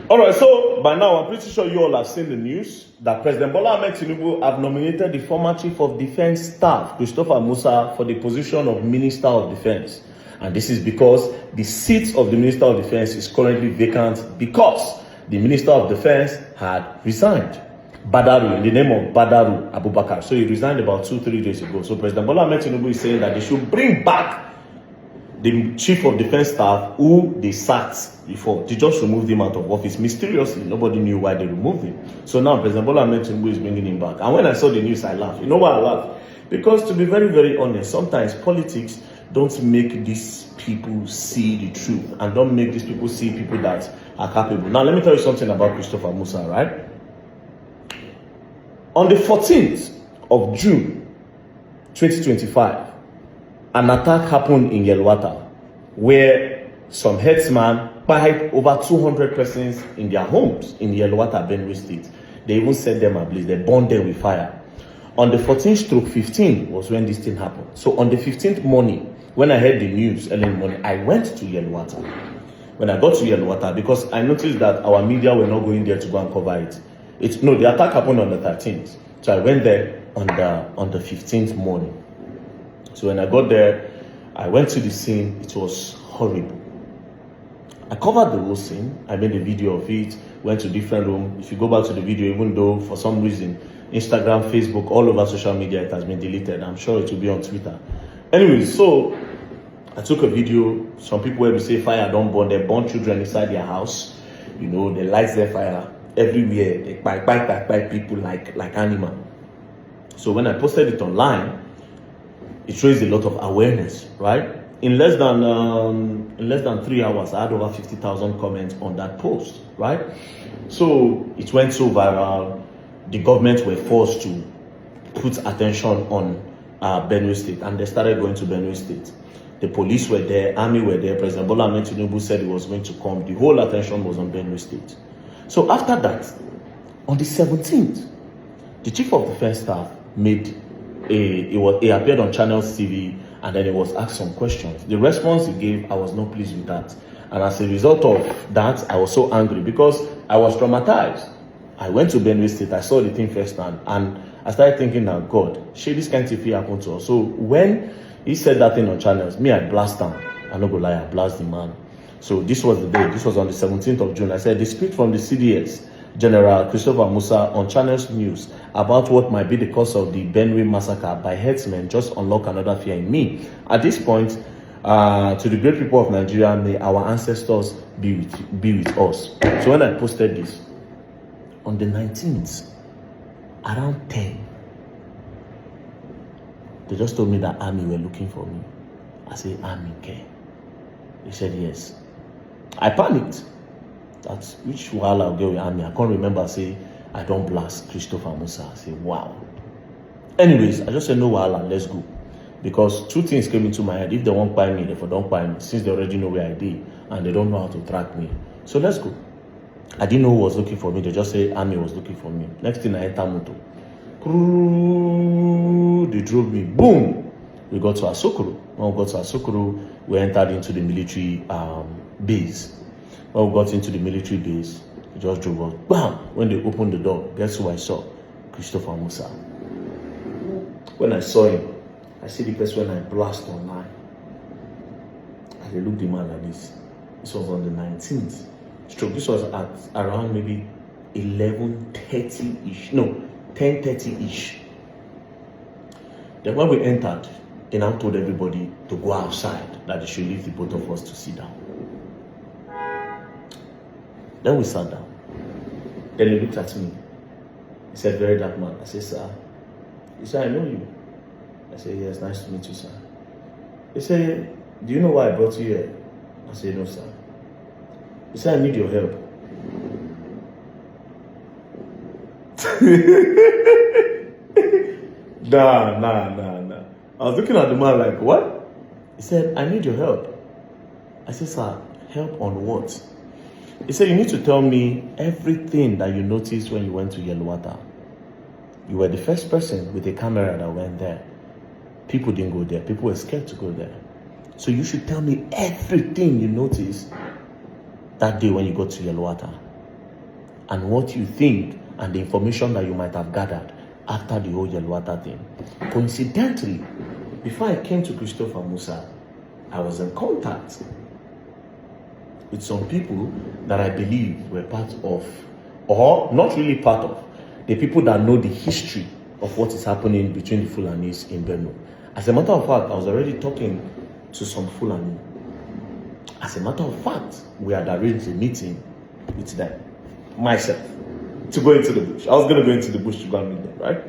All right, so by now I'm pretty sure you all have seen the news that President Bola Ahmed Tinubu have nominated the former Chief of Defense Staff, Christopher Musa, for the position of Minister of Defense. And this is because the seat of the Minister of Defense is currently vacant because the Minister of Defense had resigned. Badaru, in the name of Badaru Abubakar. So he resigned about 2-3 days ago. So President Bola Ahmed Tinubu is saying that they should bring back the Chief of Defense Staff who they sacked before. They just removed him out of office mysteriously. Nobody knew why they removed him. So now President Bola Ahmed Tinubu is bringing him back. And when I saw the news, I laughed. You know why I laughed? Because to be very, very honest, sometimes politics don't make these people see the truth and don't make these people see people that are capable. Now, let me tell you something about Christopher Musa, right? On the 14th of June, 2025, an attack happened in Yelwata where some herdsmen buried over 200 persons in their homes in Yelwata, Benue State. They even set them ablaze. They burned them with fire. On the 14th/15 was when this thing happened. So on the 15th morning, when I heard the news early in the morning, I went to Yelwata. When I got to Yelwata, because I noticed that our media were not going there to go and cover it. The attack happened on the 13th. So I went there on the 15th morning. So when I got there, I went to the scene. It was horrible. I covered the whole scene. I made a video of it, went to different rooms. If you go back to the video, even though for some reason, Instagram, Facebook, all over social media, it has been deleted. I'm sure it will be on Twitter. Anyway, so I took a video. Some people will say fire don't burn. They burn children inside their house. You know, they light their fire everywhere. They bite people like animal. So when I posted it online, it raised a lot of awareness, right? In less than 3 hours, I had over 50,000 comments on that post, right? So it went so viral. The government were forced to put attention on Benue State, and they started going to Benue State. The police were there, army were there. President Bola Ahmed Tinubu said he was going to come. The whole attention was on Benue State. So after that, on the 17th, the Chief of Defense Staff he appeared on Channels TV, and then he was asked some questions. The response he gave, I was not pleased with that. And as a result of that, I was so angry because I was traumatized. I went to Benue State, I saw the thing firsthand, and I started thinking that, God, shit, this kind of thing happened to us. So when he said that thing on Channels, me, I blast him. I'm not gonna lie, I blast the man. So this was the day, this was on the 17th of June. I said, they speak from the CDS, General Christopher Musa, on Channels News about what might be the cause of the Benue massacre by herdsmen just unlock another fear in me. At this point, to the great people of Nigeria, may our ancestors be with us. So when I posted this, on the 19th, around 10, they just told me that army were looking for me. I said, army, okay. They said, yes. I panicked. That's which while I'll get with army. I can't remember, say, I don't blast Christopher Musa. I say, wow. Anyways, I just said, no, let's go. Because two things came into my head. If they won't buy me, therefore don't buy me, since they already know where I did and they don't know how to track me. So let's go. I didn't know who was looking for me. They just say army was looking for me. Next thing, I enter moto. They drove me. Boom. We got to Asokoro. When we got to Asokoro, we entered into the military base. When we got into the military base, we just drove us. Bam! When they opened the door, guess who I saw? Christopher Musa. When I saw him, I see the person when I blast online. I looked the man like this. This was on the 19th. This was at around maybe 11:30-ish. No, 10:30-ish. Then when we entered, they now told everybody to go outside, that they should leave the both of us to sit down. Then we sat down. Then he looked at me. He said, Verydarkman. I said, sir. He said, I know you. I said, yes, nice to meet you, sir. He said, do you know why I brought you here? I said, no, sir. He said, I need your help. Nah. I was looking at the man like, what? He said, I need your help. I said, sir, help on what? He said, you need to tell me everything that you noticed when you went to Yelwata. You were the first person with a camera that went there. People didn't go there. People were scared to go there. So you should tell me everything you noticed that day when you got to Yelwata. and what you think and the information that you might have gathered after the whole Yelwata thing. Coincidentally, before I came to Christopher Musa, I was in contact with some people that I believe were part of, or not really part of, the people that know the history of what is happening between the Fulanis in Benue. As a matter of fact, I was already talking to some Fulani. As a matter of fact, we had arranged a meeting with them, myself, to go into the bush. I was going to go into the bush to go and meet them, right?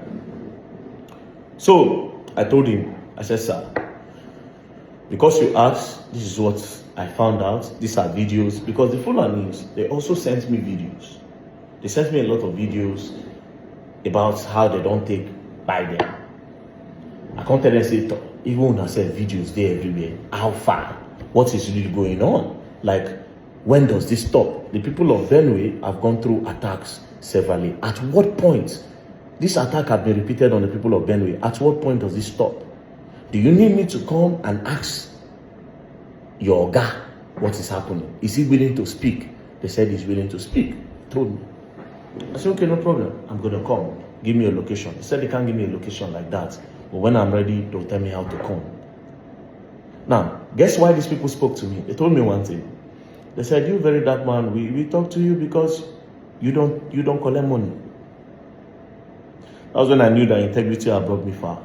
So I told him, I said, sir, because you asked, this is what I found out. These are videos. Because the Fulanis, they also sent me videos. They sent me a lot of videos about how they don't take by them. I can't tell them, say, even when I said videos there everywhere, how far? What is really going on? Like, when does this stop? The people of Benue have gone through attacks severally. At what point? This attack has been repeated on the people of Benue. At what point does this stop? Do you need me to come and ask your guy what is happening? Is he willing to speak? They said he's willing to speak. Told me. I said, okay, no problem. I'm going to come. Give me a location. They said they can't give me a location like that. But when I'm ready, they'll tell me how to come. Now, guess why these people spoke to me? They told me one thing. They said, you Verydarkman, we talk to you because you don't collect money. That was when I knew that integrity had brought me far.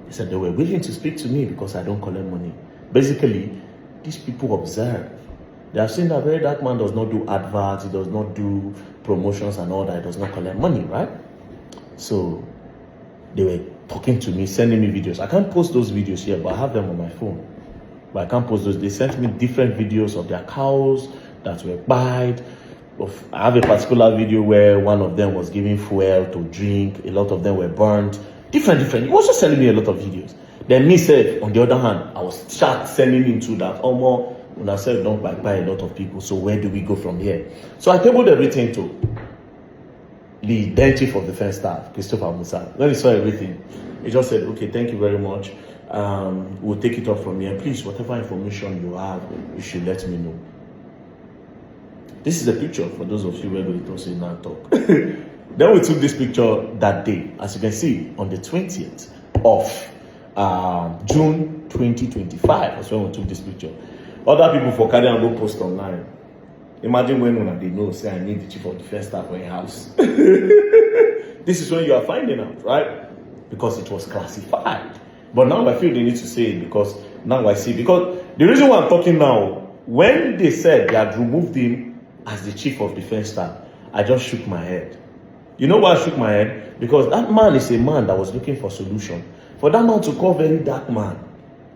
They said they were willing to speak to me because I don't collect money. Basically, these people observe. They have seen that Verydarkman does not do adverts, he does not do promotions and all that, he does not collect money, right? So they were talking to me, sending me videos. I can't post those videos here, but I have them on my phone. But I can't post those. They sent me different videos of their cows that were bite. I have a particular video where one of them was giving fuel to drink. A lot of them were burned. Different. He was just sending me a lot of videos. Then me said, on the other hand, I was sending into that almost when I said don't buy a lot of people. So where do we go from here? So I tabled everything to the chief of defense staff, Christopher Musa. When he saw everything, he just said, okay, thank you very much. We'll take it up from here. Please, whatever information you have, you should let me know. This is a picture for those of you who don't say now talk. Then we took this picture that day, as you can see, on the 20th of June 2025. That's when we took this picture. Other people for carry and go post online. Imagine when they know, say, I need the chief of defense staff for a house. This is when you are finding out, right? Because it was classified. But now I feel they need to say it because now I see. Because the reason why I'm talking now, when they said they had removed him as the chief of defense staff, I just shook my head. You know why I shook my head? Because that man is a man that was looking for solution. For that man to call Verydarkman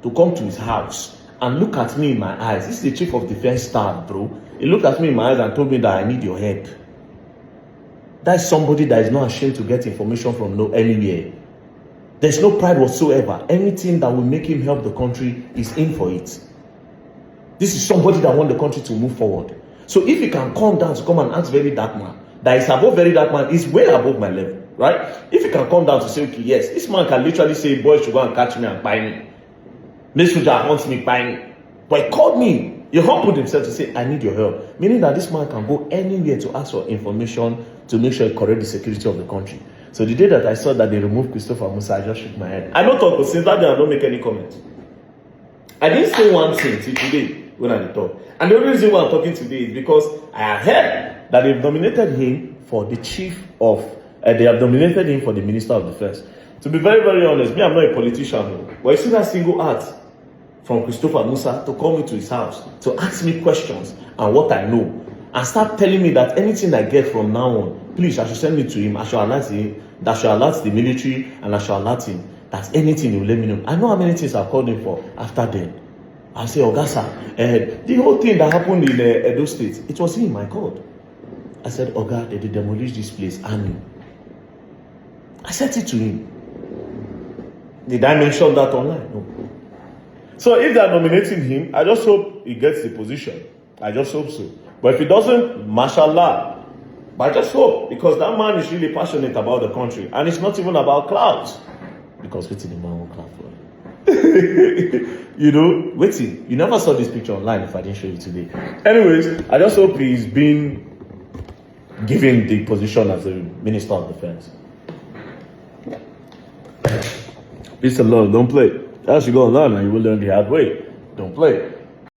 to come to his house and look at me in my eyes. This is the chief of defense staff, bro. He looked at me in my eyes and told me that I need your head. That is somebody that is not ashamed to get information from anywhere. There's no pride whatsoever. Anything that will make him help the country is in for it. This is somebody that wants the country to move forward. So if he can come down to come and ask Verydarkman, that is above Verydarkman, is way above my level, right? If he can come down to say, okay, yes, this man can literally say, boys should go and catch me and buy me. This soldier wants me, buy me. But he called me. He humbled himself to say, I need your help. Meaning that this man can go anywhere to ask for information to make sure he correct the security of the country. So the day that I saw that they removed Christopher Musa, I just shook my head. I don't talk, but since that day I don't make any comment. I didn't say one thing till today when I talk. And the only reason why I'm talking today is because I have heard that they've nominated him for the chief of, they have nominated him for the Minister of Defense. To be very, very honest, me, I'm not a politician, but you see that single act from Christopher Musa to call me to his house, to ask me questions and what I know, and start telling me that anything I get from now on, please, I should send it to him, I should alert him, that should alert the military, and I should alert him. That's anything you let me know. I know how many things I've called him for after then. I say, Ogasa, the whole thing that happened in Edo State, it was him I called. I said, Oga, they demolish this place, army. I said it to him. Did I mention that online? No. So if they're nominating him, I just hope he gets the position. I just hope so. But if he doesn't, mashallah. But I just hope, because that man is really passionate about the country. And it's not even about clouds. Because waiting, the man won't clap for him. You know, you never saw this picture online if I didn't show you today. Anyways, I just hope he's been given the position as a Minister of Defense. Listen, Lord, don't play. As you go on and you will learn the hard way. Don't play.